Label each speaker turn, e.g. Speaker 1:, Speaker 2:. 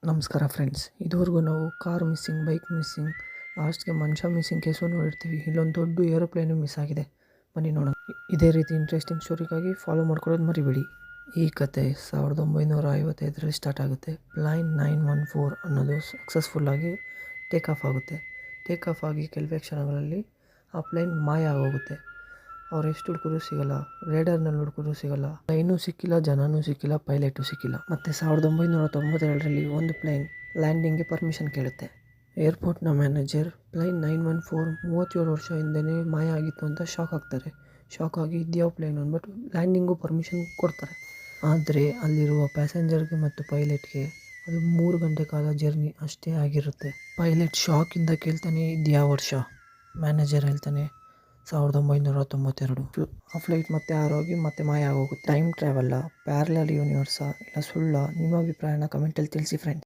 Speaker 1: ನಮಸ್ಕಾರ ಫ್ರೆಂಡ್ಸ್. ಇದುವರೆಗೂ ನಾವು ಕಾರ್ ಮಿಸ್ಸಿಂಗ್, ಬೈಕ್ ಮಿಸ್ಸಿಂಗ್, ಲಾಸ್ಟ್ಗೆ ಮನುಷ್ಯ ಮಿಸ್ಸಿಂಗ್ ಕೇಸು ನೋಡಿರ್ತೀವಿ. ಇಲ್ಲೊಂದು ದೊಡ್ಡ ಏರೋಪ್ಲೇನು ಮಿಸ್ ಆಗಿದೆ. ಬನ್ನಿ ನೋಡೋಣ. ಇದೇ ರೀತಿ ಇಂಟ್ರೆಸ್ಟಿಂಗ್ ಸ್ಟೋರಿಗಾಗಿ ಫಾಲೋ ಮಾಡ್ಕೊಳ್ಳೋದು ಮರಿಬೇಡಿ. ಈ ಕತೆ 1955ರಲ್ಲಿ ಸ್ಟಾರ್ಟ್ ಆಗುತ್ತೆ. ಪ್ಲೈನ್ 914 ಅನ್ನೋದು ಸಕ್ಸಸ್ಫುಲ್ಲಾಗಿ ಟೇಕ್ ಆಫ್ ಆಗುತ್ತೆ. ಟೇಕ್ ಆಫ್ ಆಗಿ ಕೆಲವೇ ಕ್ಷಣಗಳಲ್ಲಿ ಆ ಪ್ಲೈನ್ ಮಾಯ ಆಗೋಗುತ್ತೆ. ಅವ್ರು ಎಷ್ಟು ಹುಡುಕಿದ್ರು ಸಿಗಲ್ಲ, ರೇಡರ್ನಲ್ಲಿ ಹುಡುಕಿದ್ರು ಸಿಗಲ್ಲ, ಪ್ಲೈನೂ ಸಿಕ್ಕಿಲ್ಲ, ಜನನೂ ಸಿಕ್ಕಿಲ್ಲ, ಪೈಲಟು ಸಿಕ್ಕಿಲ್ಲ. ಮತ್ತು 1992ರಲ್ಲಿ ಒಂದು ಪ್ಲೈನ್ ಲ್ಯಾಂಡಿಂಗ್ಗೆ ಪರ್ಮಿಷನ್ ಕೇಳುತ್ತೆ. ಏರ್ಪೋರ್ಟ್ನ ಮ್ಯಾನೇಜರ್ ಪ್ಲೈನ್ 914 37 ವರ್ಷ ಹಿಂದೆನೇ ಮಾಯ ಆಗಿತ್ತು ಅಂತ ಶಾಕ್ ಆಗ್ತಾರೆ. ಶಾಕ್ ಆಗಿ ಇದ್ಯಾವ ಪ್ಲೈನ್ ಅಂದ್ಬಿಟ್ಟು ಲ್ಯಾಂಡಿಂಗು ಪರ್ಮಿಷನ್ ಕೊಡ್ತಾರೆ. ಆದರೆ ಅಲ್ಲಿರುವ ಪ್ಯಾಸೆಂಜರ್ಗೆ ಮತ್ತು ಪೈಲಟ್ಗೆ ಅದು 3 ಗಂಟೆ ಕಾಲ ಜರ್ನಿ ಅಷ್ಟೇ ಆಗಿರುತ್ತೆ. ಪೈಲಟ್ ಶಾಕಿಂದ ಕೇಳ್ತಾನೆ, ಇದ್ಯಾವ ವರ್ಷ? ಮ್ಯಾನೇಜರ್ ಹೇಳ್ತಾನೆ 1992. ಆ ಫ್ಲೈಟ್ ಮತ್ತೆ ಹಾರೋಗಿ ಮತ್ತೆ ಮಾಯ ಆಗೋಗುತ್ತೆ. ಟೈಮ್ ಟ್ರಾವೆಲ್ಲ, ಪ್ಯಾರಲಲ್ ಯೂನಿವರ್ಸಾ ಇಲ್ಲ ಸುಳ್ಳ? ನಿಮ್ಮ ಅಭಿಪ್ರಾಯನ ಕಮೆಂಟಲ್ಲಿ ತಿಳಿಸಿ ಫ್ರೆಂಡ್ಸ್.